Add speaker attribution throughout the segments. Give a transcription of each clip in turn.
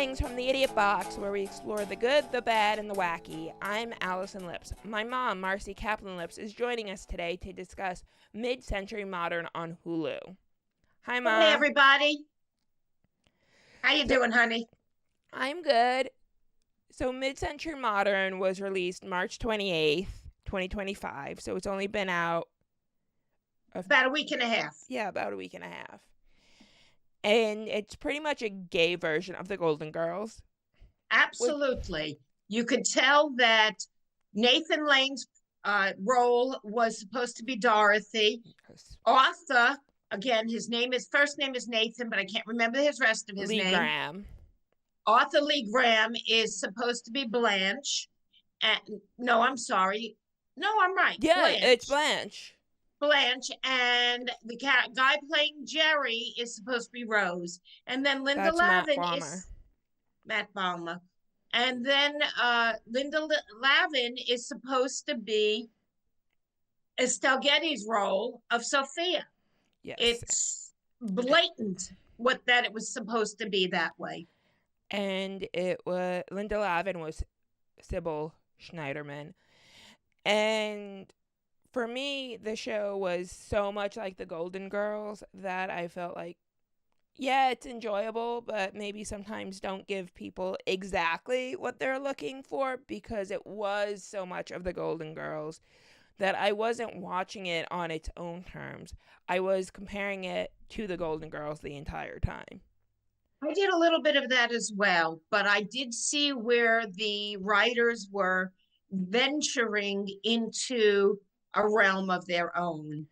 Speaker 1: Greetings from the Idiot Box, where we explore the good, the bad, and the wacky. I'm Allison Lips. My mom, Marci Kaplan-Lips, is joining us today to discuss Mid-Century Modern on Hulu. Hi, Ma.
Speaker 2: Hey, everybody. How you doing, honey?
Speaker 1: I'm good. So Mid-Century Modern was released March 28th, 2025, so it's only been out
Speaker 2: about a week and a half.
Speaker 1: Yeah, about a week and a half. And it's pretty much a gay version of the Golden Girls.
Speaker 2: Absolutely. You could tell that Nathan Lane's role was supposed to be Dorothy.
Speaker 1: Yes.
Speaker 2: Arthur, again, first name is Nathan, but I can't remember his rest of his name.
Speaker 1: Graham.
Speaker 2: Arthur Lee Graham is supposed to be Blanche. No, I'm sorry. No, I'm right.
Speaker 1: Yeah,
Speaker 2: Blanche.
Speaker 1: It's Blanche.
Speaker 2: Blanche, and the guy playing Jerry is supposed to be Rose, and then Linda Lavin is Matt Bomer, and then Linda Lavin is supposed to be Estelle Getty's role of Sophia.
Speaker 1: Yes,
Speaker 2: it's blatant that it was supposed to be that way.
Speaker 1: And it was Linda Lavin was Sybil Schneiderman, and for me, the show was so much like the Golden Girls that I felt like, yeah, it's enjoyable, but maybe sometimes don't give people exactly what they're looking for, because it was so much of the Golden Girls that I wasn't watching it on its own terms. I was comparing it to the Golden Girls the entire time.
Speaker 2: I did a little bit of that as well, but I did see where the writers were venturing into a realm of their own.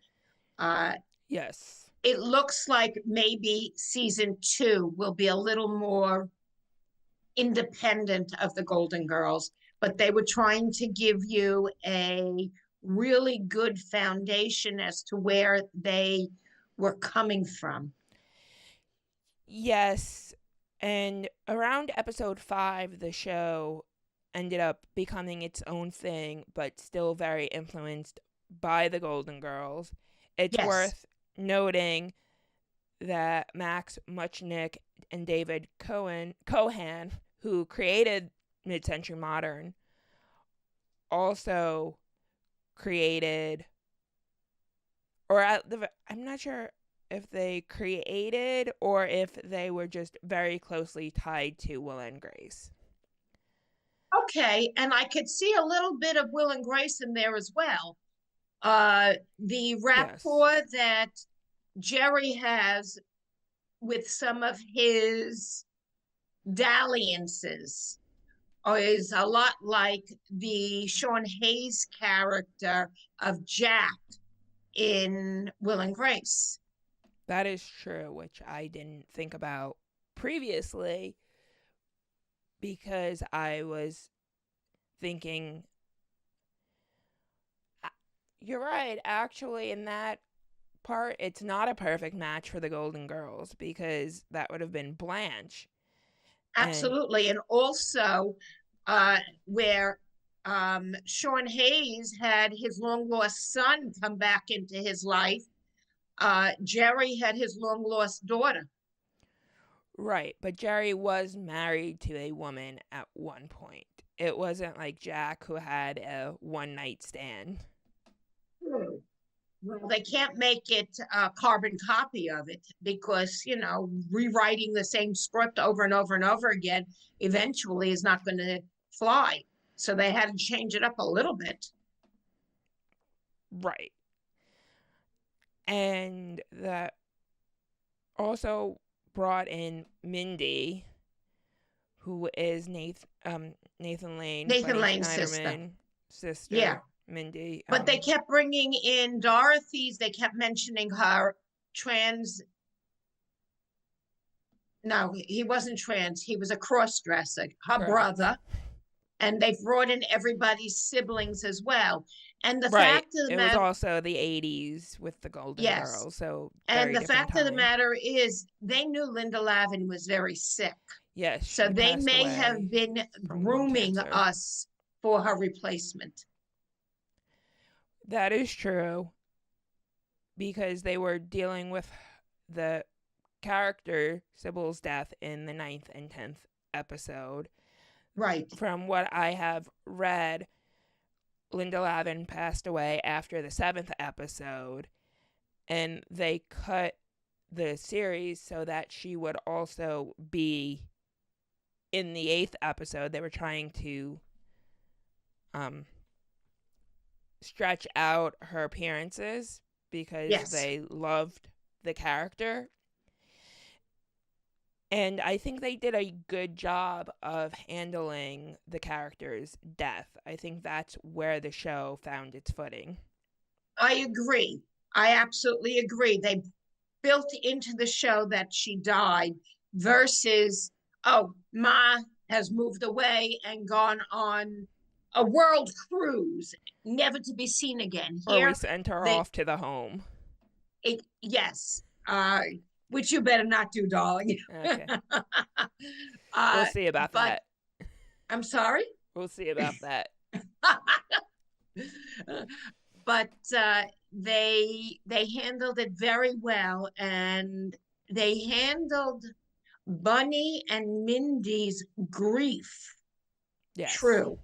Speaker 1: Yes.
Speaker 2: It looks like maybe season 2 will be a little more independent of the Golden Girls, but they were trying to give you a really good foundation as to where they were coming from.
Speaker 1: Yes, and around episode 5, the show ended up becoming its own thing, but still very influenced by the Golden Girls. It's worth noting that Max Muchnick and David Cohen, who created Mid-Century Modern, also created, I'm not sure if they created or if they were just very closely tied to Will and Grace.
Speaker 2: Okay, and I could see a little bit of Will and Grace in there as well. The rapport that Jerry has with some of his dalliances is a lot like the Sean Hayes character of Jack in Will and Grace.
Speaker 1: That is true, which I didn't think about previously, because I was thinking, you're right, actually, in that part, it's not a perfect match for the Golden Girls, because that would have been Blanche.
Speaker 2: Absolutely. And also where Sean Hayes had his long-lost son come back into his life, Jerry had his long-lost daughter.
Speaker 1: Right, but Jerry was married to a woman at one point. It wasn't like Jack, who had a one-night stand.
Speaker 2: Well, they can't make it a carbon copy of it, because, rewriting the same script over and over and over again eventually is not going to fly. So they had to change it up a little bit.
Speaker 1: Right. And that also brought in Mindy, who is Nathan Lane's sister.
Speaker 2: Yeah.
Speaker 1: Mindy.
Speaker 2: But they kept bringing in Dorothy's. They kept mentioning her trans. No, he wasn't trans. He was a cross-dresser, her brother. And they brought in everybody's siblings as well. And the fact of the matter,
Speaker 1: it was also the 80s with the Golden Girls. So
Speaker 2: and the fact of the matter is, they knew Linda Lavin was very sick.
Speaker 1: Yes.
Speaker 2: So they may have been grooming us for her replacement.
Speaker 1: That is true, because they were dealing with the character Sybil's death in the 9th and 10th episode.
Speaker 2: Right.
Speaker 1: From what I have read, Linda Lavin passed away after the 7th episode, and they cut the series so that she would also be in the 8th episode. They were trying to stretch out her appearances because they loved the character. And I think they did a good job of handling the character's death. I think that's where the show found its footing.
Speaker 2: I agree. I absolutely agree. They built into the show that she died versus, oh, Ma has moved away and gone on a world cruise, never to be seen again.
Speaker 1: Here, or we sent her off to the home.
Speaker 2: Yes. Which you better not do, darling.
Speaker 1: Okay. We'll see about that.
Speaker 2: I'm sorry?
Speaker 1: We'll see about that.
Speaker 2: But they handled it very well, and they handled Bunny and Mindy's grief.
Speaker 1: Yes.
Speaker 2: True.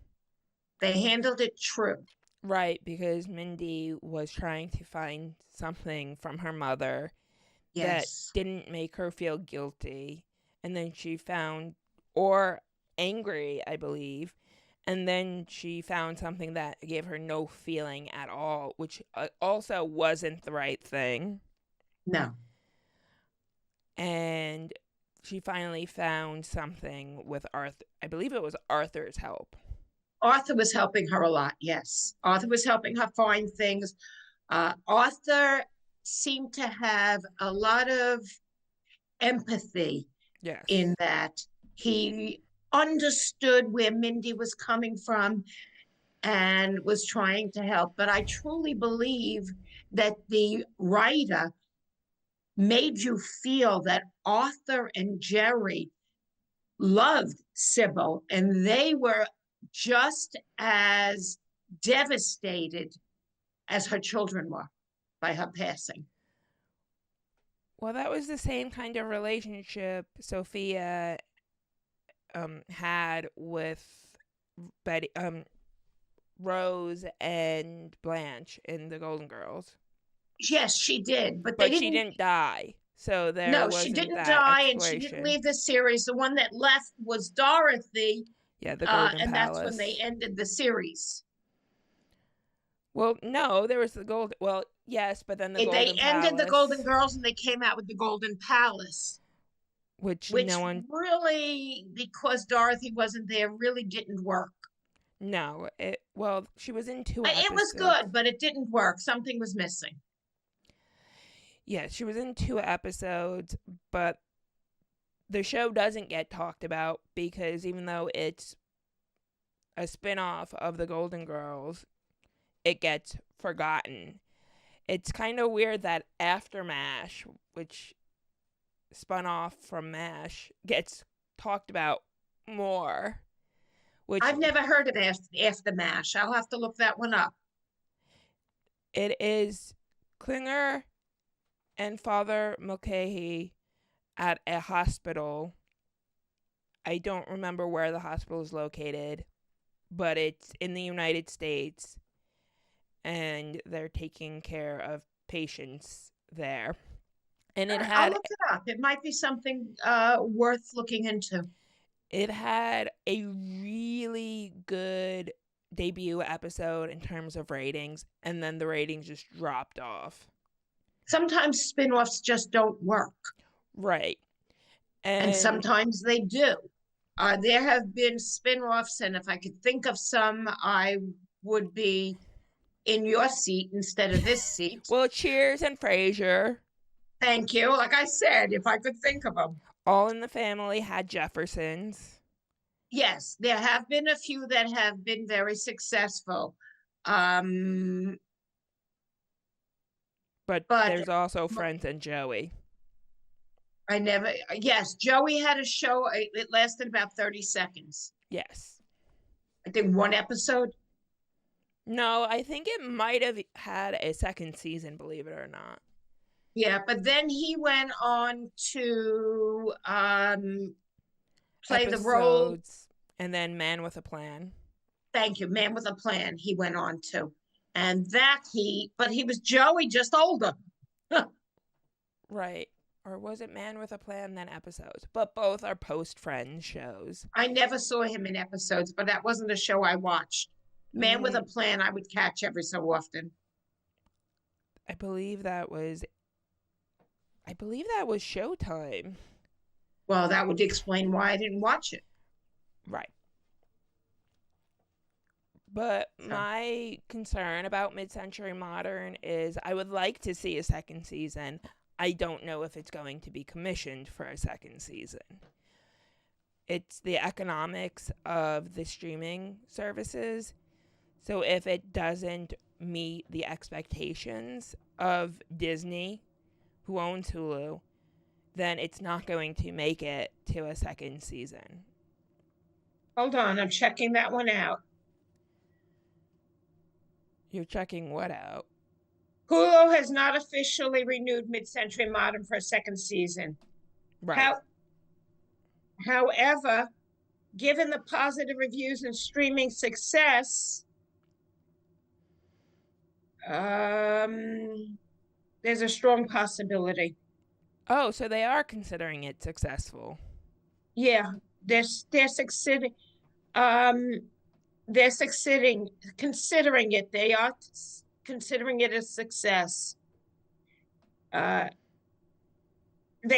Speaker 2: They handled it true.
Speaker 1: Right, because Mindy was trying to find something from her mother that didn't make her feel guilty. And then she found, or angry, I believe. And then she found something that gave her no feeling at all, which also wasn't the right thing.
Speaker 2: No.
Speaker 1: And she finally found something with Arthur. I believe it was Arthur's help.
Speaker 2: Arthur was helping her a lot, yes. Arthur was helping her find things. Arthur seemed to have a lot of empathy in that. He understood where Mindy was coming from and was trying to help. But I truly believe that the writer made you feel that Arthur and Jerry loved Sybil, and they were just as devastated as her children were by her passing.
Speaker 1: Well, that was the same kind of relationship Sophia had with Betty, Rose and Blanche in the Golden Girls.
Speaker 2: Yes, she did, but
Speaker 1: she didn't die. So there
Speaker 2: no,
Speaker 1: wasn't
Speaker 2: she didn't
Speaker 1: that
Speaker 2: die, and she didn't leave the series. The one that left was Dorothy.
Speaker 1: Yeah, the Golden
Speaker 2: and
Speaker 1: Palace.
Speaker 2: That's when they ended the series.
Speaker 1: Well, no, there was the Golden. Well, yes, but then the Golden Palace.
Speaker 2: They ended the Golden Girls, and they came out with the Golden Palace,
Speaker 1: which no one
Speaker 2: really, because Dorothy wasn't there, really didn't work.
Speaker 1: No, she was in 2 episodes.
Speaker 2: It was good, but it didn't work. Something was missing.
Speaker 1: Yeah, she was in 2 episodes, but the show doesn't get talked about because even though it's a spin-off of the Golden Girls, it gets forgotten. It's kind of weird that After MASH, which spun off from MASH, gets talked about more. Which
Speaker 2: I've never heard of After MASH. I'll have to look that one up.
Speaker 1: It is Klinger and Father Mulcahy at a hospital. I don't remember where the hospital is located, but it's in the United States, and they're taking care of patients there. And
Speaker 2: I'll look it up. It might be something worth looking into.
Speaker 1: It had a really good debut episode in terms of ratings, and then the ratings just dropped off.
Speaker 2: Sometimes spin-offs just don't work.
Speaker 1: Right.
Speaker 2: And sometimes they do. There have been spin-offs, and if I could think of some, I would be in your seat instead of this seat.
Speaker 1: Well, Cheers and Frasier.
Speaker 2: Thank you. Like I said, if I could think of them.
Speaker 1: All in the Family had Jeffersons.
Speaker 2: Yes, there have been a few that have been very successful.
Speaker 1: But there's also Friends and Joey.
Speaker 2: Yes, Joey had a show. It lasted about 30 seconds.
Speaker 1: Yes.
Speaker 2: I think 1 episode.
Speaker 1: No, I think it might have had a second season, believe it or not.
Speaker 2: Yeah, but then he went on to play the role.
Speaker 1: And then Man with a Plan.
Speaker 2: Thank you. Man with a Plan, he went on to. And but he was Joey, just older.
Speaker 1: Right. Or was it Man with a Plan, then Episodes? But both are post-Friends shows.
Speaker 2: I never saw him in Episodes, but that wasn't a show I watched. Man with a Plan, I would catch every so often.
Speaker 1: I believe that was Showtime.
Speaker 2: Well, that would explain why I didn't watch it.
Speaker 1: Right. But my concern about Mid-Century Modern is I would like to see a second season. I don't know if it's going to be commissioned for a second season. It's the economics of the streaming services. So if it doesn't meet the expectations of Disney, who owns Hulu, then it's not going to make it to a second season.
Speaker 2: Hold on, I'm checking that one out.
Speaker 1: You're checking what out?
Speaker 2: Hulu has not officially renewed Mid-Century Modern for a second season.
Speaker 1: Right.
Speaker 2: However, given the positive reviews and streaming success, there's a strong possibility.
Speaker 1: Oh, so they are considering it successful.
Speaker 2: Yeah, they're succeeding. They're considering it. They are considering it a success. They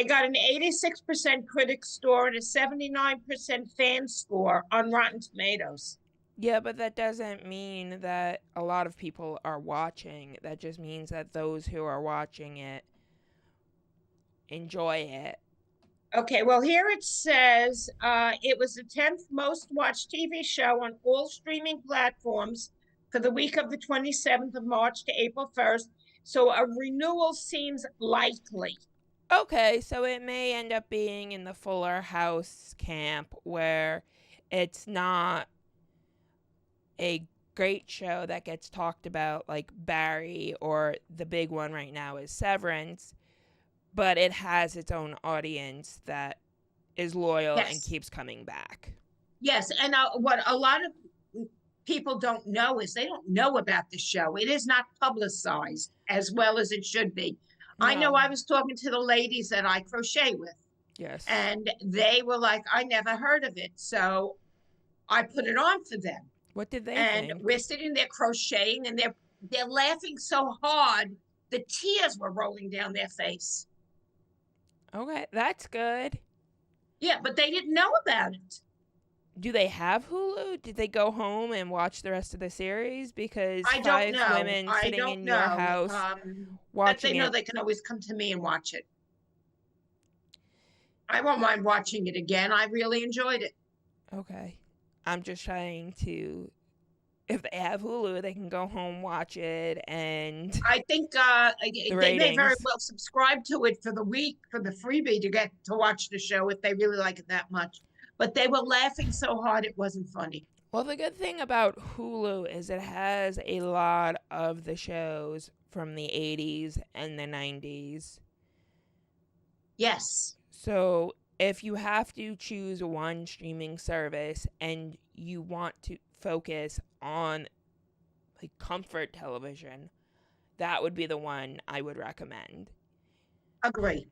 Speaker 2: got an 86% critic score and a 79% fan score on Rotten Tomatoes.
Speaker 1: Yeah, but that doesn't mean that a lot of people are watching. That just means that those who are watching it enjoy it.
Speaker 2: Okay, well, here it says it was the 10th most watched TV show on all streaming platforms for the week of the 27th of March to April 1st. So a renewal seems likely.
Speaker 1: Okay, so it may end up being in the Fuller House camp where it's not a great show that gets talked about like Barry, or the big one right now is Severance, but it has its own audience that is loyal and keeps coming back.
Speaker 2: Yes, and what a lot of people don't know is they don't know about the show. It is not publicized as well as it should be. No. I know I was talking to the ladies that I crochet with.
Speaker 1: Yes.
Speaker 2: And they were like, I never heard of it. So I put it on for them.
Speaker 1: What did they
Speaker 2: think?
Speaker 1: And
Speaker 2: we're sitting there crocheting and they're laughing so hard, the tears were rolling down their face.
Speaker 1: Okay, that's good.
Speaker 2: Yeah, but they didn't know about it.
Speaker 1: Do they have Hulu? Did they go home and watch the rest of the series? Because
Speaker 2: I don't know.
Speaker 1: Women sitting in your house watching
Speaker 2: they know they can always come to me and watch it. I won't mind watching it again. I really enjoyed it.
Speaker 1: Okay. I'm just trying to, if they have Hulu, they can go home, watch it, and
Speaker 2: I think they may very well subscribe to it for the week, for the freebie to get to watch the show if they really like it that much. But they were laughing so hard it wasn't funny.
Speaker 1: Well, the good thing about Hulu is it has a lot of the shows from the 80s and the 90s.
Speaker 2: Yes.
Speaker 1: So if you have to choose one streaming service and you want to focus on like comfort television, that would be the one I would recommend.
Speaker 2: Agree.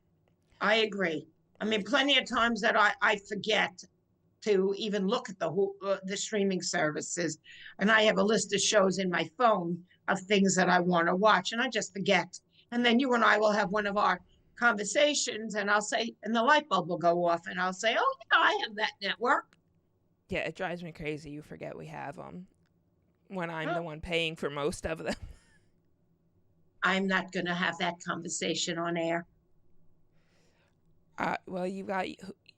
Speaker 2: I agree. I mean, plenty of times that I forget to even look at the streaming services, and I have a list of shows in my phone of things that I want to watch, and I just forget. And then you and I will have one of our conversations, and I'll say, and the light bulb will go off, and I'll say, oh, yeah, I have that network.
Speaker 1: Yeah, it drives me crazy. You forget we have them when I'm the one paying for most of them.
Speaker 2: I'm not going to have that conversation on air.
Speaker 1: Well, you've got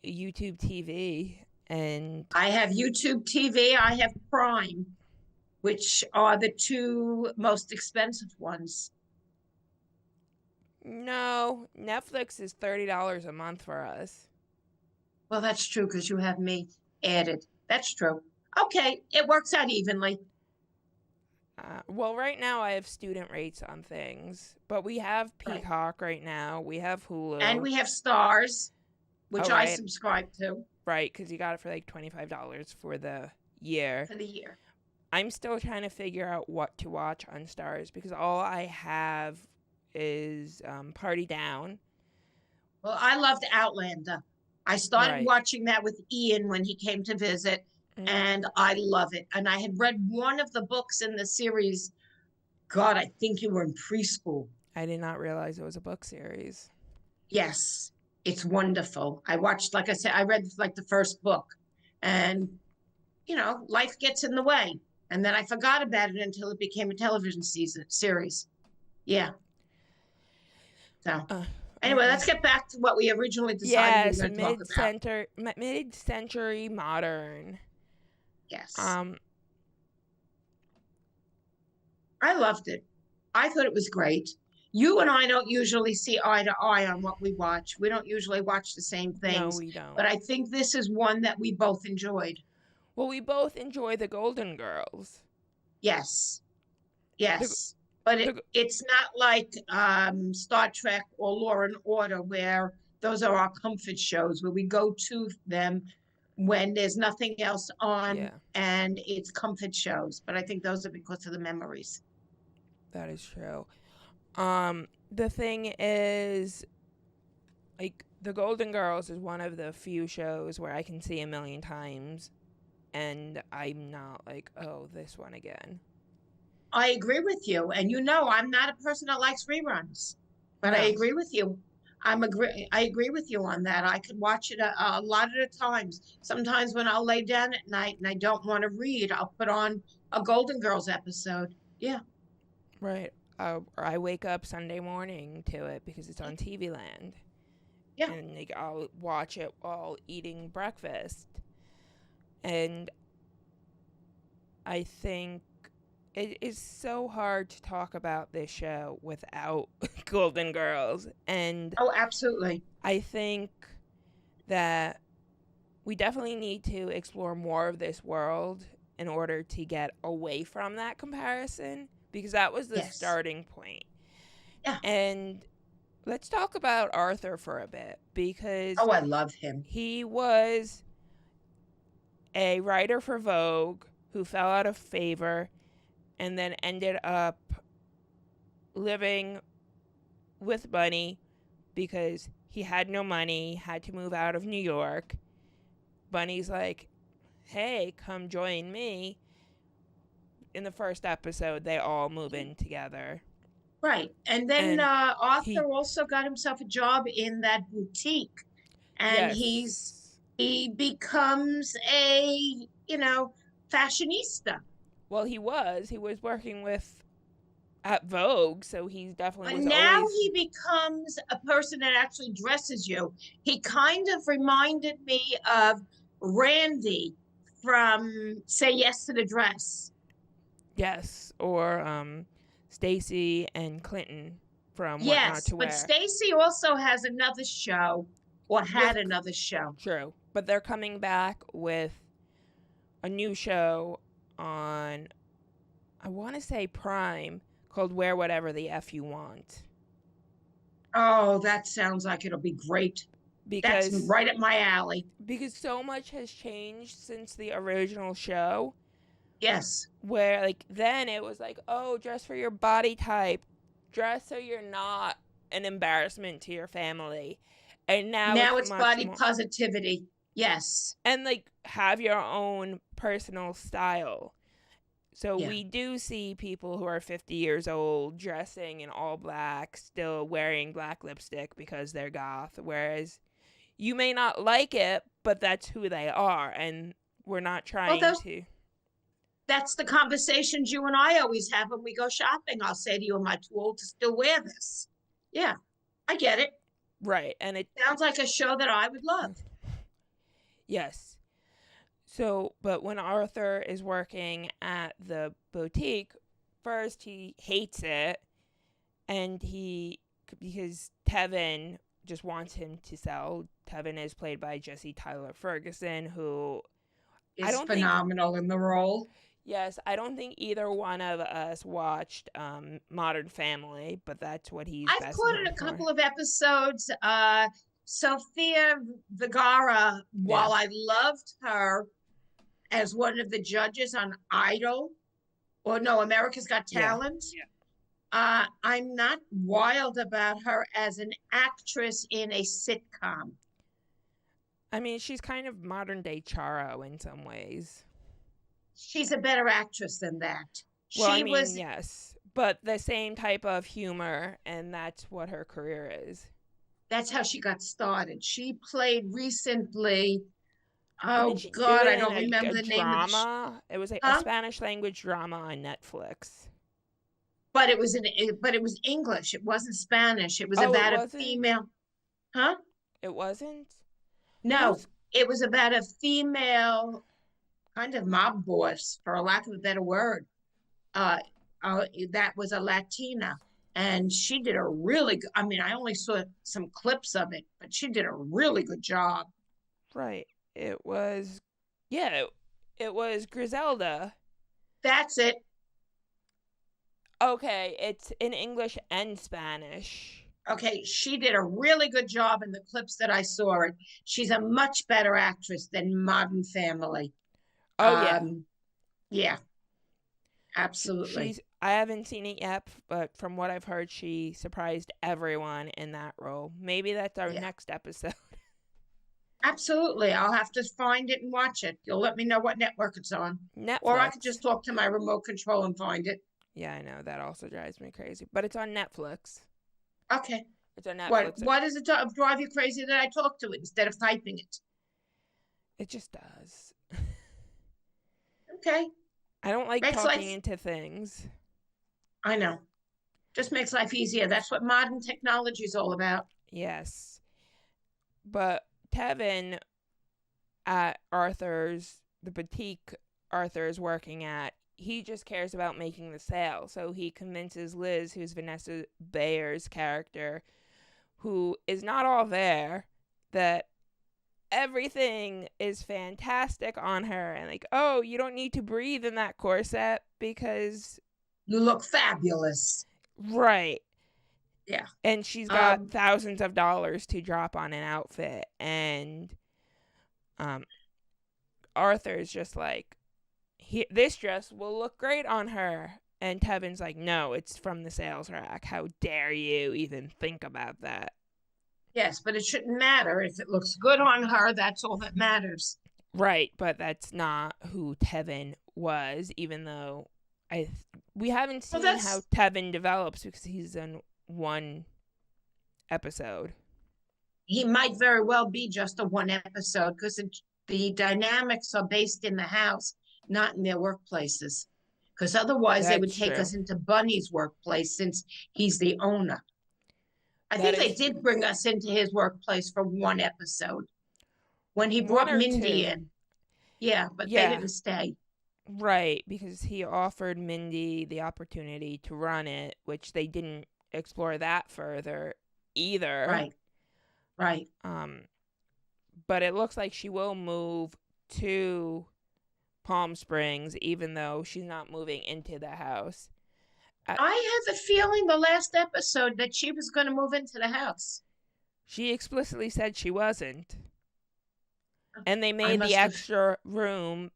Speaker 1: YouTube TV, and
Speaker 2: I have YouTube TV. I have Prime, which are the two most expensive ones.
Speaker 1: No, Netflix is $30 a month for us.
Speaker 2: Well, that's true because you have me added. That's true. Okay, it works out evenly.
Speaker 1: Well, right now I have student rates on things, but we have Peacock right now. We have Hulu.
Speaker 2: And we have Stars, which I subscribe to.
Speaker 1: Right, because you got it for like $25 for the year.
Speaker 2: For the year.
Speaker 1: I'm still trying to figure out what to watch on Starz because all I have is Party Down.
Speaker 2: Well, I loved Outlander. I started watching that with Ian when he came to visit, and I love it. And I had read one of the books in the series. God, I think you were in preschool.
Speaker 1: I did not realize it was a book series.
Speaker 2: Yes, it's wonderful. I watched, like I said, I read like the first book, and life gets in the way. And then I forgot about it until it became a television series. Yeah. So anyway, let's get back to what we originally decided we were going to talk
Speaker 1: about. Mid-century modern.
Speaker 2: Yes. I loved it. I thought it was great. You and I don't usually see eye to eye on what we watch. We don't usually watch the same things.
Speaker 1: No, we don't.
Speaker 2: But I think this is one that we both enjoyed.
Speaker 1: Well, we both enjoy the Golden Girls.
Speaker 2: Yes. But it's not like Star Trek or Law and Order, where those are our comfort shows, where we go to them when there's nothing else on and it's comfort shows. But I think those are because of the memories.
Speaker 1: That is true. The thing is, like, the Golden Girls is one of the few shows where I can see a million times and I'm not like, oh, this one again.
Speaker 2: I agree with you. And I'm not a person that likes reruns, but I agree with you. I agree with you on that. I could watch it a lot of the times. Sometimes when I'll lay down at night and I don't want to read, I'll put on a Golden Girls episode. Yeah.
Speaker 1: Right. Or I wake up Sunday morning to it because it's on TV Land.
Speaker 2: Yeah.
Speaker 1: And I'll watch it while eating breakfast. And I think it is so hard to talk about this show without Golden Girls. And
Speaker 2: oh, absolutely.
Speaker 1: I think that we definitely need to explore more of this world in order to get away from that comparison, because that was the starting point.
Speaker 2: Yeah.
Speaker 1: And let's talk about Arthur for a bit, because
Speaker 2: I love him.
Speaker 1: He was a writer for Vogue who fell out of favor and then ended up living with Bunny because he had no money, had to move out of New York. Bunny's like, hey, come join me. In the first episode, they all move in together.
Speaker 2: Right. And then Arthur also got himself a job in that boutique. And he becomes a, fashionista.
Speaker 1: Well, he was working at Vogue, so he's definitely
Speaker 2: But now he becomes a person that actually dresses you. He kind of reminded me of Randy from Say Yes to the Dress.
Speaker 1: Yes, or Stacy and Clinton from What Not to Wear.
Speaker 2: But Stacy also has another show, or had another show.
Speaker 1: True, but they're coming back with a new show on, I want to say Prime, called Wear Whatever the F You Want.
Speaker 2: Oh, that sounds like it'll be great. That's right up my alley.
Speaker 1: Because so much has changed since the original show.
Speaker 2: Yes.
Speaker 1: Where, then it was oh, dress for your body type. Dress so you're not an embarrassment to your family. And now
Speaker 2: it's body positivity. Yes.
Speaker 1: And, have your own personal style. So we do see people who are 50 years old dressing in all black, still wearing black lipstick because they're goth. Whereas you may not like it, but that's who they are. And we're not trying to.
Speaker 2: That's the conversations you and I always have when we go shopping. I'll say to you, am I too old to still wear this? Yeah, I get it.
Speaker 1: Right. And it
Speaker 2: sounds like a show that I would love.
Speaker 1: Yes. So, but when Arthur is working at the boutique, first he hates it, and because Tevin just wants him to sell. Tevin is played by Jesse Tyler Ferguson, who
Speaker 2: is phenomenal in the role.
Speaker 1: Yes, I don't think either one of us watched Modern Family, but that's what he's.
Speaker 2: I've caught a couple of episodes. Sofia Vergara,
Speaker 1: Yeah.
Speaker 2: while I loved her as one of the judges on Idol, or no, America's Got
Speaker 1: Yeah.
Speaker 2: Talent, I'm not wild about her as an actress in a sitcom.
Speaker 1: I mean, she's kind of modern day Charo in some ways.
Speaker 2: She's a better actress than that.
Speaker 1: Well, I
Speaker 2: She
Speaker 1: mean,
Speaker 2: was,
Speaker 1: yes, but the same type of humor, and that's what her career is.
Speaker 2: that's how she got started. She played recently,
Speaker 1: Didn't
Speaker 2: oh
Speaker 1: she do
Speaker 2: God,
Speaker 1: it
Speaker 2: I
Speaker 1: in
Speaker 2: don't remember
Speaker 1: a
Speaker 2: the name of the,
Speaker 1: drama? It was like a
Speaker 2: huh?
Speaker 1: Spanish language drama on Netflix.
Speaker 2: But it was English. It wasn't Spanish. It was
Speaker 1: Oh, it
Speaker 2: about a
Speaker 1: wasn't?
Speaker 2: female, huh?
Speaker 1: It wasn't?
Speaker 2: No,
Speaker 1: Who's.
Speaker 2: it was about a female kind of mob boss, for a lack of a better word. Uh, that was a Latina, and she did a really good. I mean, I only saw some clips of it, but she did a really good job.
Speaker 1: Right. It was. Yeah, it was Griselda.
Speaker 2: That's it.
Speaker 1: Okay, it's in English and Spanish.
Speaker 2: Okay, she did a really good job in the clips that I saw her. She's a much better actress than Modern Family.
Speaker 1: Oh, yeah.
Speaker 2: Yeah, absolutely.
Speaker 1: She's. I haven't seen it yet, but from what I've heard, she surprised everyone in that role. Maybe that's our
Speaker 2: Yeah,
Speaker 1: next episode.
Speaker 2: absolutely. I'll have to find it and watch it. You'll let me know what network it's on. Or I could
Speaker 1: Netflix.
Speaker 2: just talk to my remote control and find it.
Speaker 1: Yeah, I know. That also drives me crazy. But it's on Netflix.
Speaker 2: Okay.
Speaker 1: It's on
Speaker 2: What
Speaker 1: Netflix.
Speaker 2: what does it drive you crazy that I talk to it instead of typing it?
Speaker 1: It just does.
Speaker 2: Okay.
Speaker 1: I don't like
Speaker 2: Makes
Speaker 1: talking
Speaker 2: life,
Speaker 1: into things.
Speaker 2: I know. Just makes life easier. That's what modern technology is all about.
Speaker 1: Yes. But Tevin at Arthur's, the boutique Arthur is working at, he just cares about making the sale. So he convinces Liz, who's Vanessa Bayer's character, who is not all there, that everything is fantastic on her. And like, oh, you don't need to breathe in that corset because.
Speaker 2: You look fabulous.
Speaker 1: Right.
Speaker 2: Yeah.
Speaker 1: And she's got thousands of dollars to drop on an outfit. And Arthur's just like, this dress will look great on her. And Tevin's like, no, it's from the sales rack. How dare you even think about that?
Speaker 2: Yes, but it shouldn't matter. If it looks good on her, that's all that matters.
Speaker 1: Right, but that's not who Tevin was, even though we haven't seen how Tevin develops because he's in one episode.
Speaker 2: He might very well be just a one episode because the dynamics are based in the house, not in their workplaces. Because otherwise, they would take us into Bunny's workplace since he's the owner. I think they did bring us into his workplace for one episode when he brought Mindy in. Yeah, but they didn't stay.
Speaker 1: Right, because he offered Mindy the opportunity to run it, which they didn't explore that further either.
Speaker 2: Right.
Speaker 1: But it looks like she will move to Palm Springs, even though she's not moving into the house.
Speaker 2: I have a feeling the last episode that she was going to move into the house.
Speaker 1: She explicitly said she wasn't. And they made the extra room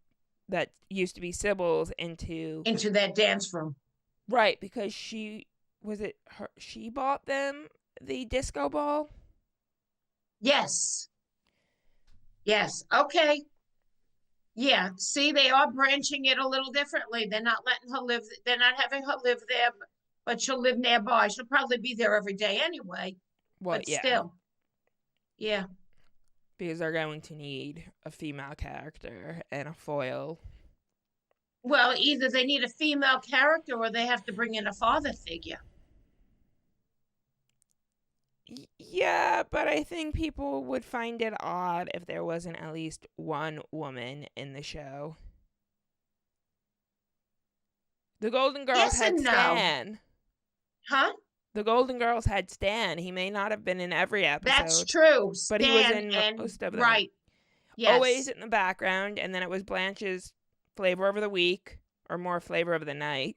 Speaker 1: that used to be Sybil's into
Speaker 2: that dance room.
Speaker 1: Right, because she bought them the disco ball?
Speaker 2: Yes. Okay. Yeah. See, they are branching it a little differently. They're not letting her live. They're not having her live there, but she'll live nearby. She'll probably be there every day anyway.
Speaker 1: Well,
Speaker 2: but still. Yeah.
Speaker 1: Because they're going to need a female character and a foil.
Speaker 2: Well, either they need a female character or they have to bring in a father figure.
Speaker 1: Yeah, but I think people would find it odd if there wasn't at least one woman in the show. The Golden Girls had Stan.
Speaker 2: Huh?
Speaker 1: The Golden Girls had Stan. He may not have been in every episode.
Speaker 2: That's true.
Speaker 1: But he was in most of them.
Speaker 2: Right. Yes.
Speaker 1: Always in the background, and then it was Blanche's flavor of the week or more flavor of the night.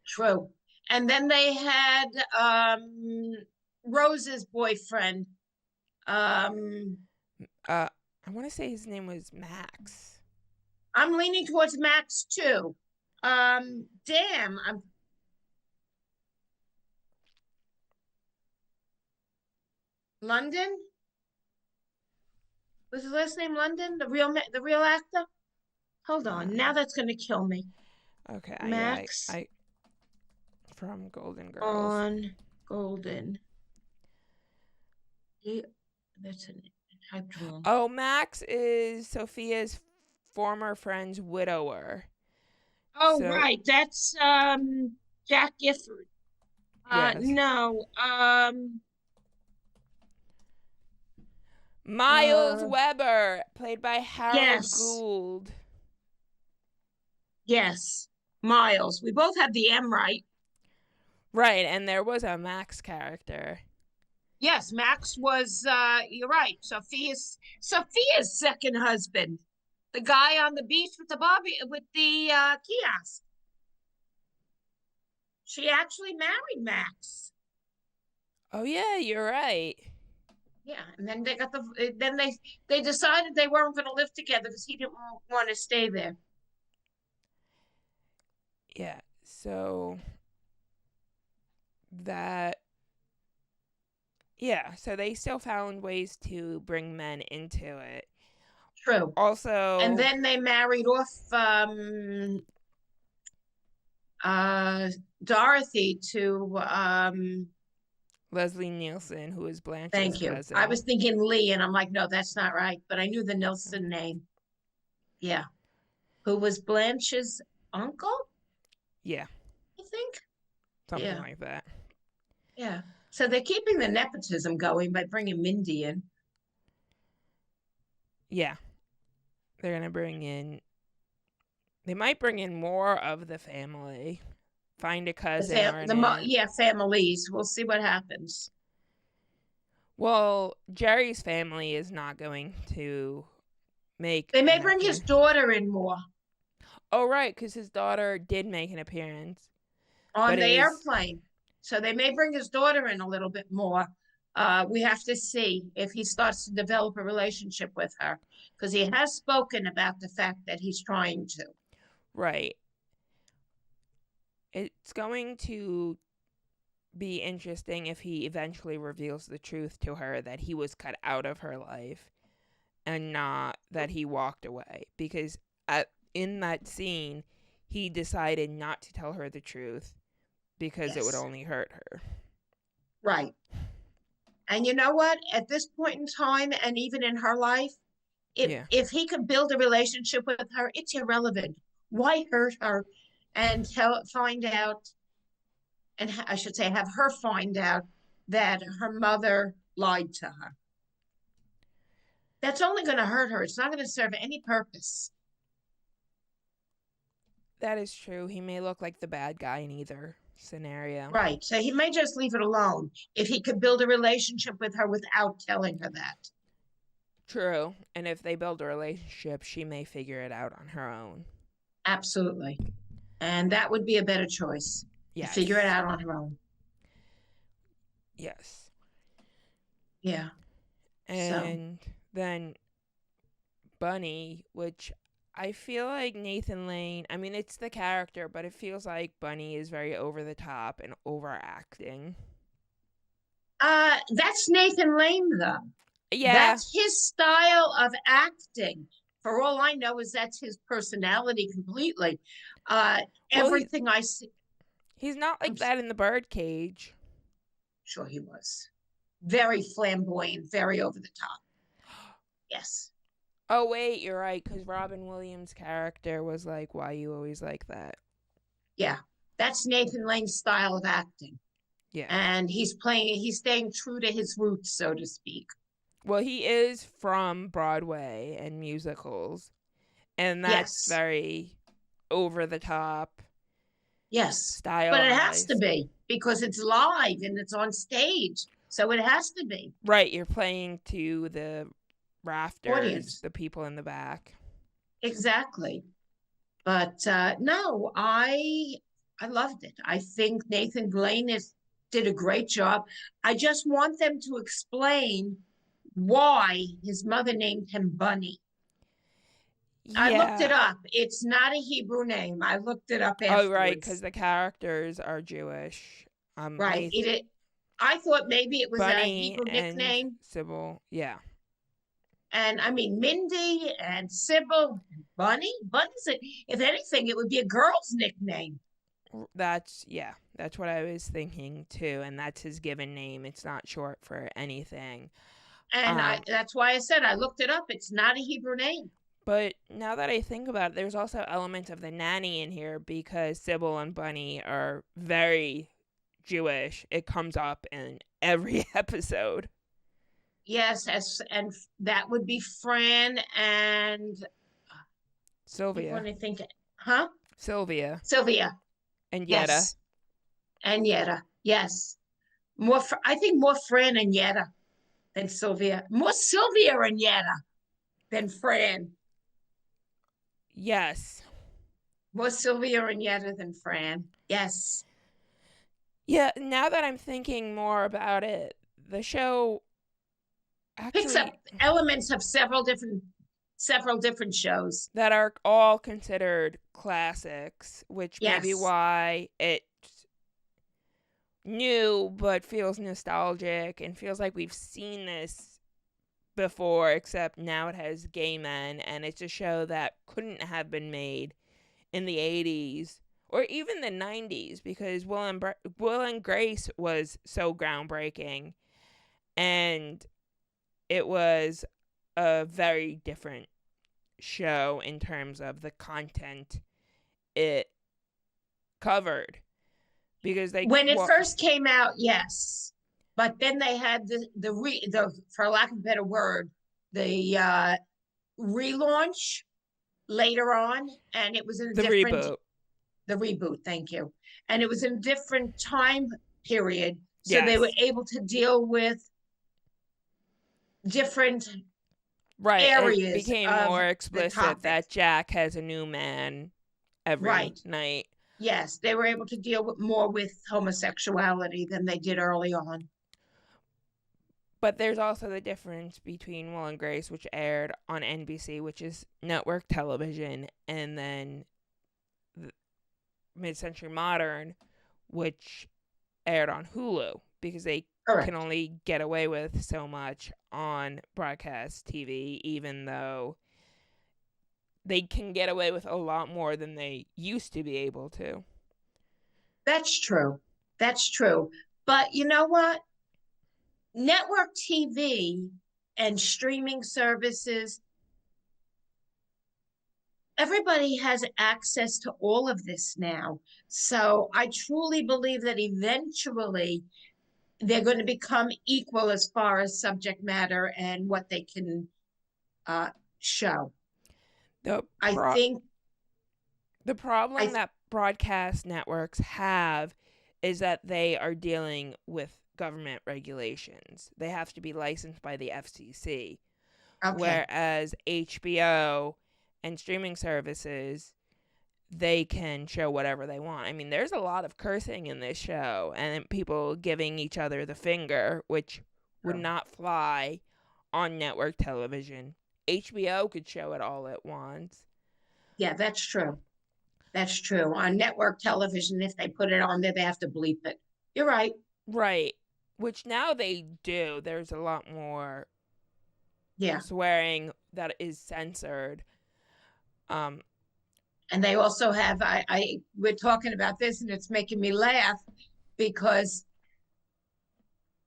Speaker 2: True. And then they had Rose's boyfriend. Um,
Speaker 1: I want to say his name was Max.
Speaker 2: I'm leaning towards Max too. Damn, I'm London. Was his last name London? The real actor? Hold on. Now that's gonna kill me.
Speaker 1: Okay,
Speaker 2: Max
Speaker 1: I from Golden Girls.
Speaker 2: on Golden. That's an typed wrong.
Speaker 1: Oh, Max is Sophia's former friend's widower.
Speaker 2: Oh,
Speaker 1: So,
Speaker 2: right. That's Jack Gifford.
Speaker 1: yes.
Speaker 2: No.
Speaker 1: Miles Weber, played by Harold Gould.
Speaker 2: Yes. Miles. We both have the M right.
Speaker 1: Right, and there was a Max character.
Speaker 2: Yes, Max was you're right. Sophia's second husband. The guy on the beach with the kiosk. She actually married Max.
Speaker 1: Oh yeah, you're right.
Speaker 2: Yeah, and then they decided they weren't going to live together because he didn't want to stay there.
Speaker 1: Yeah, so so they still found ways to bring men into it.
Speaker 2: True.
Speaker 1: Also,
Speaker 2: and then they married off Dorothy to
Speaker 1: Leslie Nielsen, who is Blanche's
Speaker 2: thank you.
Speaker 1: cousin.
Speaker 2: I was thinking Lee, and I'm like, no, that's not right. But I knew the Nielsen name. Yeah. Who was Blanche's uncle?
Speaker 1: Yeah.
Speaker 2: I think.
Speaker 1: Something like that.
Speaker 2: Yeah. So they're keeping the nepotism going by bringing Mindy in.
Speaker 1: Yeah. They're going to bring in... They might bring in more of the family. Find a cousin or an aunt.
Speaker 2: Families. We'll see what happens.
Speaker 1: Well, Jerry's family is not going to make...
Speaker 2: They may bring his daughter in more.
Speaker 1: Oh, right, because his daughter did make an appearance.
Speaker 2: On the airplane. So they may bring his daughter in a little bit more. We have to see if he starts to develop a relationship with her, because he has spoken about the fact that he's trying to.
Speaker 1: Right. It's going to be interesting if he eventually reveals the truth to her that he was cut out of her life and not that he walked away. Because in that scene, he decided not to tell her the truth because it would only hurt her.
Speaker 2: Right. And you know what? At this point in time, and even in her life, if he could build a relationship with her, it's irrelevant. Why hurt her and find out, and I should say have her find out that her mother lied to her? That's only going to hurt her. It's not going to serve any purpose.
Speaker 1: That is true. He may look like the bad guy in either scenario.
Speaker 2: Right. So he may just leave it alone if he could build a relationship with her without telling her that.
Speaker 1: True. And if they build a relationship, she may figure it out on her own.
Speaker 2: Absolutely. And that would be a better choice. Yes. To figure it out on her own.
Speaker 1: Yes.
Speaker 2: Yeah.
Speaker 1: And then Bunny, which I feel like Nathan Lane, I mean, it's the character, but it feels like Bunny is very over the top and overacting.
Speaker 2: That's Nathan Lane, though.
Speaker 1: Yeah.
Speaker 2: That's his style of acting. For all I know is that's his personality completely. Everything I see.
Speaker 1: He's not like that in the Birdcage.
Speaker 2: Sure he was. Very flamboyant, very over the top. Yes.
Speaker 1: Oh, wait, you're right, because Robin Williams' character was like, why you always like that?
Speaker 2: Yeah, that's Nathan Lane's style of acting.
Speaker 1: Yeah.
Speaker 2: And he's staying true to his roots, so to speak.
Speaker 1: Well, he is from Broadway and musicals, and that's very over the top.
Speaker 2: Yes.
Speaker 1: Style.
Speaker 2: But it has to be, because it's live and it's on stage. So it has to be.
Speaker 1: Right, you're playing to the rafters,
Speaker 2: audience,
Speaker 1: the people in the back.
Speaker 2: Exactly. But no, I loved it. I think Nathan Lane did a great job. I just want them to explain why his mother named him Bunny. I looked it up. It's not a Hebrew name. I looked it up afterwards.
Speaker 1: Oh, right, because the characters are Jewish.
Speaker 2: Right. I thought maybe it was
Speaker 1: Bunny
Speaker 2: a Hebrew nickname.
Speaker 1: Sybil, yeah.
Speaker 2: And I mean, Mindy and Sybil, Bunny. Bunny's if anything, it would be a girl's nickname.
Speaker 1: That's what I was thinking too, and that's his given name. It's not short for anything.
Speaker 2: And that's why I said I looked it up. It's not a Hebrew name.
Speaker 1: But now that I think about it, there's also elements of the nanny in here because Sybil and Bunny are very Jewish. It comes up in every episode.
Speaker 2: Yes, and that would be Fran and
Speaker 1: Sylvia.
Speaker 2: When I think, huh?
Speaker 1: Sylvia. And Yetta.
Speaker 2: Yes. And Yetta, yes. I think more Fran and Yetta than Sylvia. More Sylvia and Yetta than Fran.
Speaker 1: Yes.
Speaker 2: More Sylvia and Yetta than Fran. Yes.
Speaker 1: Yeah, now that I'm thinking more about it, the show actually
Speaker 2: picks up elements of several different shows
Speaker 1: that are all considered classics, which may be why it's new but feels nostalgic and feels like we've seen this before, except now it has gay men, and it's a show that couldn't have been made in the 80s or even the 90s because Will and Grace was so groundbreaking, and it was a very different show in terms of the content it covered. Because when
Speaker 2: it first came out, yes. But then they had the for lack of a better word, the relaunch later on, and it was in a
Speaker 1: reboot.
Speaker 2: The reboot, thank you. And it was in a different time period. So they were able to deal with different areas.
Speaker 1: It became more explicit that Jack has a new man every night.
Speaker 2: Yes, they were able to deal more with homosexuality than they did early on.
Speaker 1: But there's also the difference between Will and Grace, which aired on NBC, which is network television, and then Mid-Century Modern, which aired on Hulu, because they can only get away with so much on broadcast TV, even though they can get away with a lot more than they used to be able to.
Speaker 2: That's true. But you know what? Network TV and streaming services, everybody has access to all of this now. So I truly believe that eventually they're going to become equal as far as subject matter and what they can show. I think
Speaker 1: the problem that broadcast networks have is that they are dealing with government regulations. They have to be licensed by the FCC. Whereas HBO and streaming services, they can show whatever they want. I mean, there's a lot of cursing in this show and people giving each other the finger, which would not fly on network television. HBO could show it all at once.
Speaker 2: Yeah, that's true. On network television, if they put it on there, they have to bleep it. You're right.
Speaker 1: Right. Which now they do. There's a lot more swearing that is censored.
Speaker 2: And they also have, we're talking about this and it's making me laugh because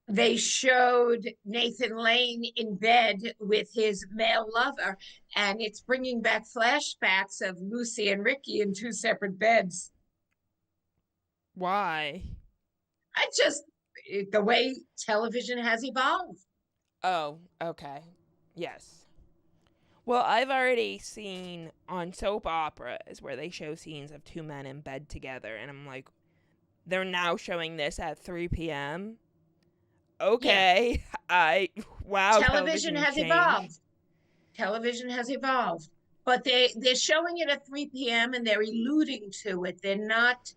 Speaker 2: they showed Nathan Lane in bed with his male lover, and it's bringing back flashbacks of Lucy and Ricky in two separate beds.
Speaker 1: Why?
Speaker 2: The way television has evolved.
Speaker 1: Oh, okay. Yes. Well, I've already seen on soap operas where they show scenes of two men in bed together, and I'm like, they're now showing this at 3 p.m.? Okay. Yeah. Wow.
Speaker 2: Television has evolved. But they're showing it at 3 p.m. and they're alluding to it. They're not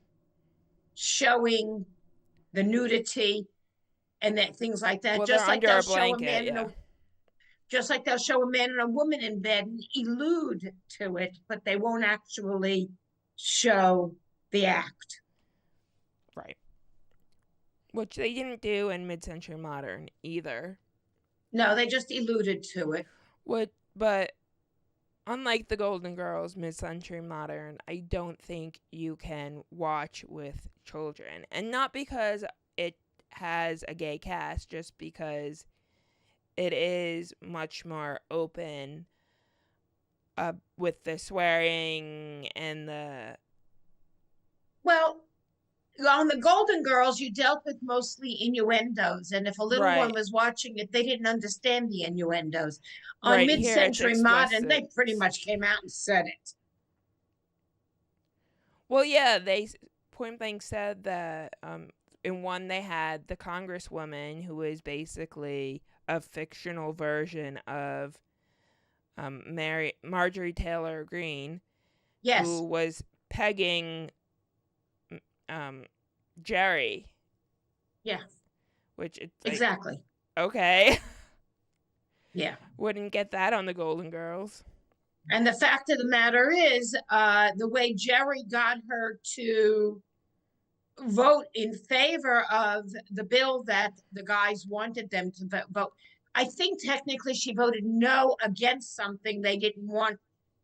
Speaker 2: showing the nudity and that things like that.
Speaker 1: Well,
Speaker 2: just
Speaker 1: they're
Speaker 2: like
Speaker 1: under a blanket,
Speaker 2: Just like they'll show a man and a woman in bed and allude to it, but they won't actually show the act.
Speaker 1: Right. Which they didn't do in mid-century modern either.
Speaker 2: No, they just alluded to it.
Speaker 1: But unlike the Golden Girls, mid-century modern, I don't think you can watch with children. And not because it has a gay cast, just because it is much more open with the swearing and the...
Speaker 2: Well, on the Golden Girls, you dealt with mostly innuendos. And if a little one was watching it, they didn't understand the innuendos. On mid-century modern, they pretty much came out and said it.
Speaker 1: Well, yeah, they point blank said that in one they had the Congresswoman, who was basically a fictional version of Marjorie Taylor Greene,
Speaker 2: yes,
Speaker 1: who was pegging Jerry.
Speaker 2: Yeah.
Speaker 1: Which it's
Speaker 2: like, exactly.
Speaker 1: Okay.
Speaker 2: Yeah.
Speaker 1: Wouldn't get that on the Golden Girls.
Speaker 2: And the fact of the matter is, the way Jerry got her to vote in favor of the bill that the guys wanted them to vote, I think technically she voted no against something they didn't want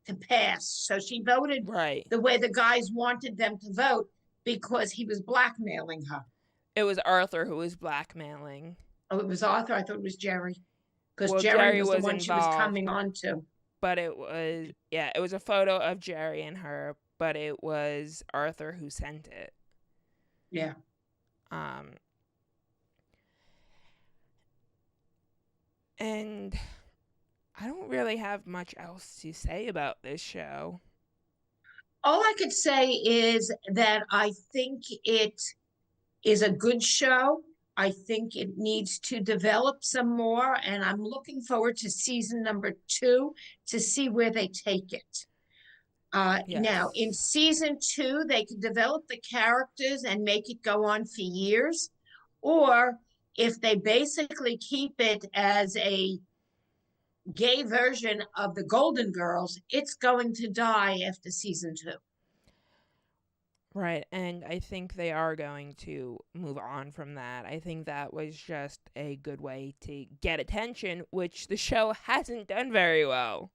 Speaker 2: to pass. So she voted the way the guys wanted them to vote because he was blackmailing her.
Speaker 1: It was Arthur who was blackmailing.
Speaker 2: Oh, it was Arthur? I thought it was Jerry. Because Jerry was the one she was coming on to.
Speaker 1: But it was a photo of Jerry and her, but it was Arthur who sent it.
Speaker 2: Yeah.
Speaker 1: And I don't really have much else to say about this show.
Speaker 2: All I could say is that I think it is a good show. I think it needs to develop some more, and I'm looking forward to season number 2 to see where they take it. Yes. Now, in season 2, they can develop the characters and make it go on for years, or if they basically keep it as a gay version of the Golden Girls, it's going to die after season 2.
Speaker 1: Right, and I think they are going to move on from that. I think that was just a good way to get attention, which the show hasn't done very well.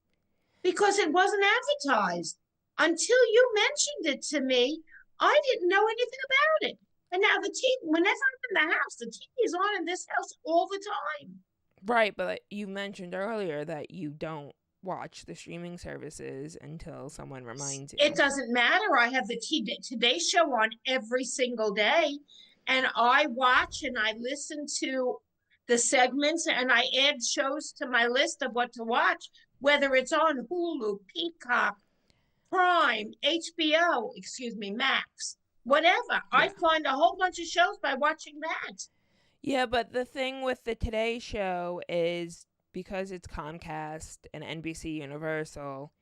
Speaker 2: Because it wasn't advertised. Until you mentioned it to me, I didn't know anything about it. And now the TV, whenever I'm in the house, the TV is on in this house all the time.
Speaker 1: Right, but you mentioned earlier that you don't watch the streaming services until someone reminds you.
Speaker 2: It doesn't matter. I have the Today Show on every single day, and I watch and I listen to the segments, and I add shows to my list of what to watch, whether it's on Hulu, Peacock, Prime, HBO, Max, whatever. Yeah. I find a whole bunch of shows by watching that.
Speaker 1: Yeah, but the thing with the Today Show is because it's Comcast and NBC Universal,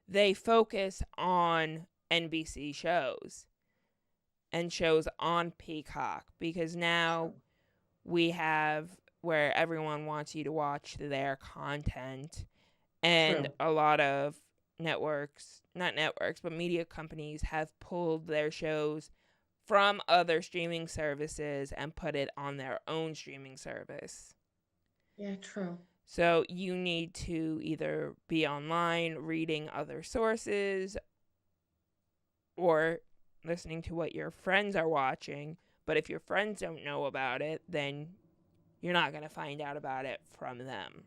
Speaker 1: they focus on NBC shows and shows on Peacock, because now we have where everyone wants you to watch their content, and a lot of not media companies have pulled their shows from other streaming services and put it on their own streaming service.
Speaker 2: Yeah, true.
Speaker 1: So you need to either be online reading other sources or listening to what your friends are watching. But if your friends don't know about it, then you're not going to find out about it from them.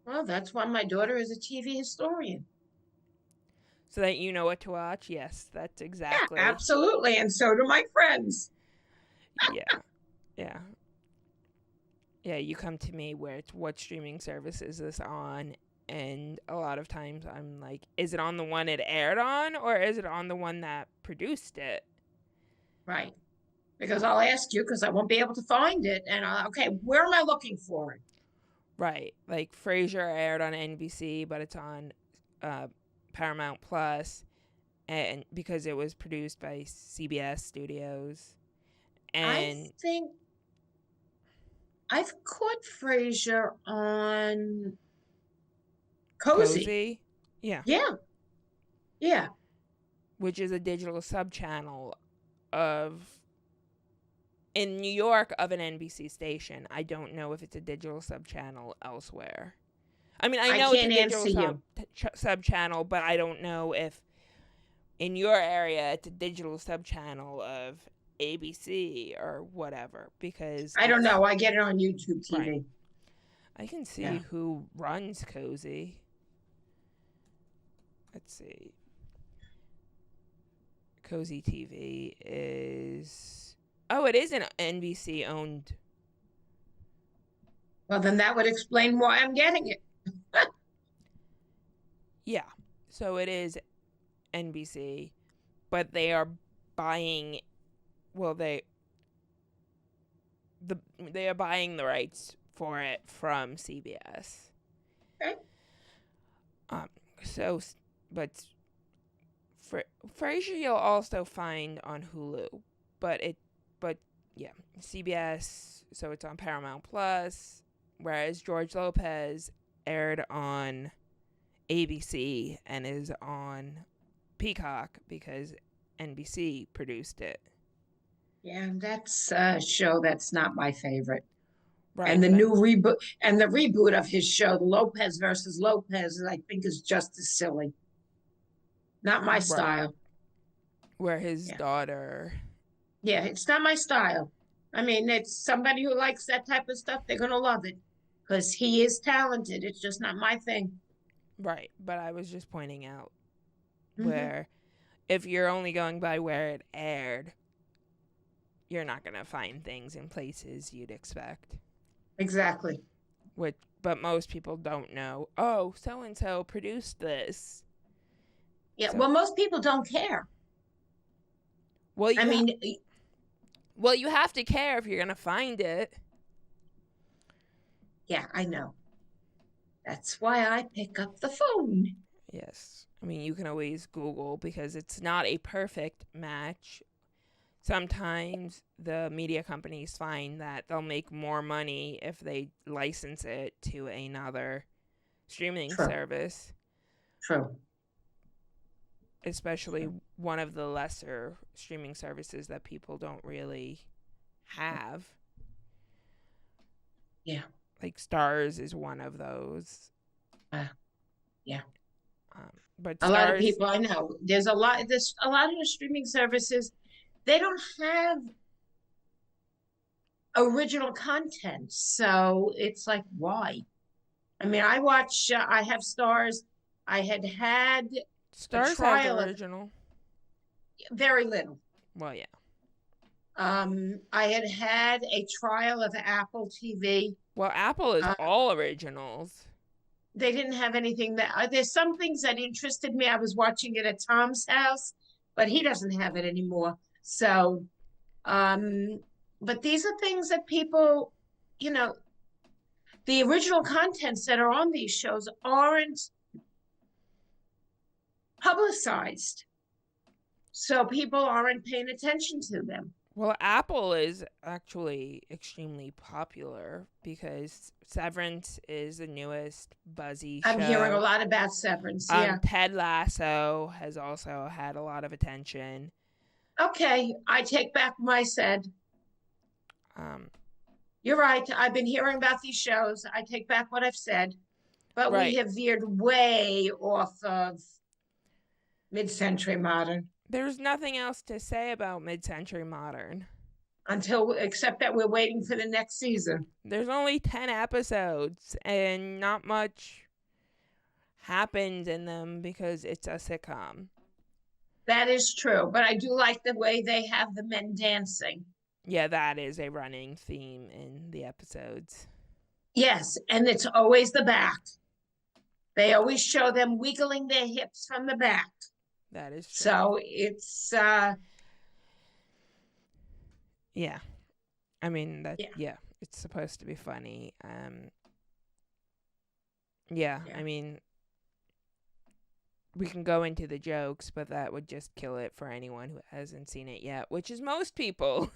Speaker 2: Well, that's why my daughter is a TV historian.
Speaker 1: So that you know what to watch? Yes, that's exactly.
Speaker 2: Yeah, absolutely. And so do my friends.
Speaker 1: Yeah. Yeah, you come to me where it's what streaming service is this on? And a lot of times I'm like, is it on the one it aired on, or is it on the one that produced it?
Speaker 2: Right. Because I'll ask you because I won't be able to find it. And okay, where am I looking for it?
Speaker 1: Right. Like Frasier aired on NBC, but it's on Paramount Plus, and because it was produced by CBS Studios. And
Speaker 2: I think I've caught Frasier on Cozy.
Speaker 1: Yeah.
Speaker 2: Yeah. Yeah.
Speaker 1: Which is a digital subchannel in New York of an NBC station. I don't know if it's a digital subchannel elsewhere. I mean, I know it's a
Speaker 2: can't
Speaker 1: digital
Speaker 2: answer you.
Speaker 1: subchannel, but I don't know if in your area it's a digital subchannel of ABC or whatever, because
Speaker 2: I don't know. I get it on YouTube TV.
Speaker 1: Right. I can see who runs Cozy. Let's see. Cozy TV is... Oh, it is an NBC owned.
Speaker 2: Well, then that would explain why I'm getting it.
Speaker 1: Yeah. So it is NBC, but they are buying... Well, they are buying the rights for it from CBS.
Speaker 2: Okay.
Speaker 1: So, but Frasier you'll also find on Hulu, but yeah, CBS. So it's on Paramount Plus, whereas George Lopez aired on ABC and is on Peacock because NBC produced it.
Speaker 2: Yeah, that's a show that's not my favorite.
Speaker 1: Right.
Speaker 2: And the new reboot of his show, the Lopez versus Lopez, I think is just as silly. Not my style.
Speaker 1: Where his daughter.
Speaker 2: Yeah, it's not my style. I mean, it's somebody who likes that type of stuff. They're going to love it because he is talented. It's just not my thing.
Speaker 1: Right. But I was just pointing out where if you're only going by where it aired, you're not going to find things in places you'd expect.
Speaker 2: Exactly.
Speaker 1: But most people don't know, oh, so-and-so produced this.
Speaker 2: Yeah, well, most people don't care.
Speaker 1: Well, you have to care if you're going to find it.
Speaker 2: Yeah, I know. That's why I pick up the phone.
Speaker 1: Yes. I mean, you can always Google because it's not a perfect match. Sometimes the media companies find that they'll make more money if they license it to another streaming service.
Speaker 2: True.
Speaker 1: Especially one of the lesser streaming services that people don't really have.
Speaker 2: Yeah.
Speaker 1: Like Stars is one of those.
Speaker 2: Yeah.
Speaker 1: But
Speaker 2: a lot of people I know, there's a lot of the streaming services, they don't have original content. So it's like, why? I mean, I have Stars. I had
Speaker 1: Stars has original.
Speaker 2: Very little.
Speaker 1: Well, yeah.
Speaker 2: I had a trial of Apple TV.
Speaker 1: Well, Apple is all originals.
Speaker 2: They didn't have anything that there's some things that interested me. I was watching it at Tom's house, but he doesn't have it anymore. So, but these are things that people, the original contents that are on these shows aren't publicized. So people aren't paying attention to them.
Speaker 1: Well, Apple is actually extremely popular because Severance is the newest buzzy show.
Speaker 2: I'm hearing a lot about Severance, yeah.
Speaker 1: Ted Lasso has also had a lot of attention.
Speaker 2: Okay, I take back what I said. You're right. I've been hearing about these shows. I take back what I've said. But we have veered way off of mid-century modern.
Speaker 1: There's nothing else to say about mid-century modern.
Speaker 2: Except that we're waiting for the next season.
Speaker 1: There's only 10 episodes, and not much happens in them because it's a sitcom.
Speaker 2: That is true, but I do like the way they have the men dancing.
Speaker 1: Yeah, that is a running theme in the episodes.
Speaker 2: Yes, and it's always the back. They always show them wiggling their hips from the back.
Speaker 1: That is true.
Speaker 2: So it's
Speaker 1: yeah. I mean it's supposed to be funny. I mean we can go into the jokes, but that would just kill it for anyone who hasn't seen it yet, which is most people.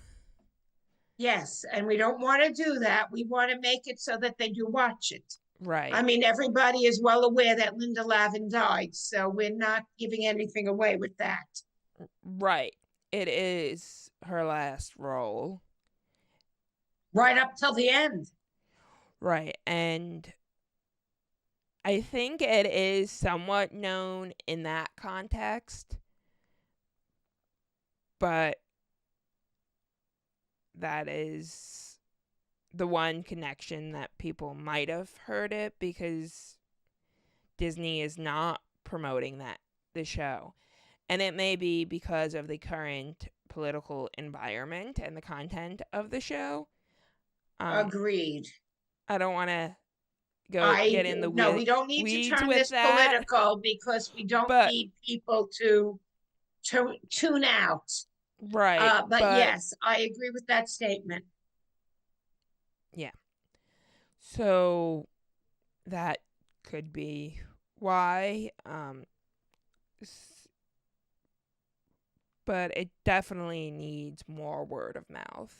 Speaker 2: Yes, and we don't want to do that. We want to make it so that they do watch it.
Speaker 1: Right.
Speaker 2: I mean, everybody is well aware that Linda Lavin died, so we're not giving anything away with that.
Speaker 1: Right. It is her last role.
Speaker 2: Right up till the end.
Speaker 1: Right. And I think it is somewhat known in that context, but that is the one connection that people might have heard it, because Disney is not promoting the show. And it may be because of the current political environment and the content of the show.
Speaker 2: Agreed.
Speaker 1: I don't want to get in the
Speaker 2: no, we don't need to turn this political, because we don't need people to tune out.
Speaker 1: Right.
Speaker 2: But yes, I agree with that statement.
Speaker 1: Yeah. So that could be why. But it definitely needs more word of mouth.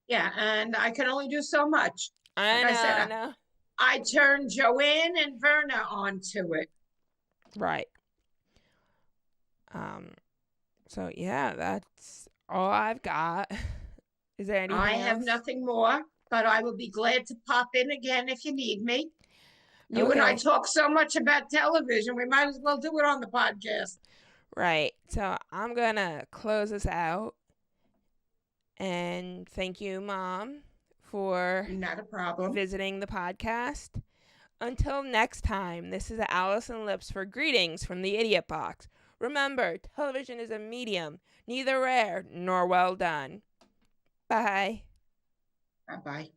Speaker 2: Yeah, and I can only do so much.
Speaker 1: I know.
Speaker 2: I turned Joanne and Verna onto it.
Speaker 1: Right. So yeah, that's all I've got. Is there anything else?
Speaker 2: I have nothing more, but I will be glad to pop in again if you need me. You and I talk so much about television, we might as well do it on the podcast.
Speaker 1: Right. So I'm going to close this out. And thank you, Mom, for
Speaker 2: not a problem
Speaker 1: visiting the podcast. Until next time, this is Allison Lips for Greetings from the Idiot Box. Remember, television is a medium, neither rare nor well done. Bye.
Speaker 2: Bye-bye.